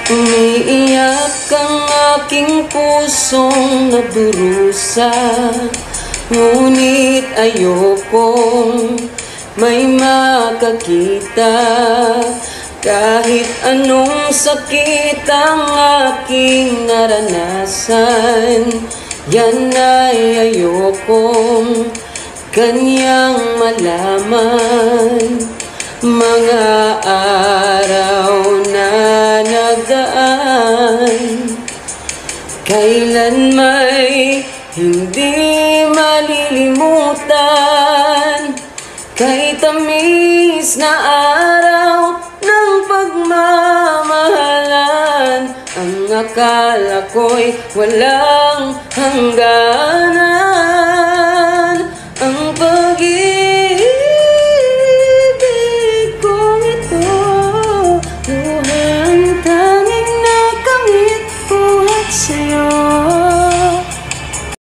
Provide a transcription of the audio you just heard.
Umiiyak ang aking pusong nagdurusa, ngunit ayokong may makakita. Kahit anong sakit ang aking naranasan, yan ay ayokong kanyang malaman. Mga araw na nagdaan, kailan may hindi malilimutan. Kay tamis na araw ng pagmamahalan, ang akala ko'y walang hangganan. Ang pag-ibig kong ito, luhang tanging nakamit buhat sa'yo.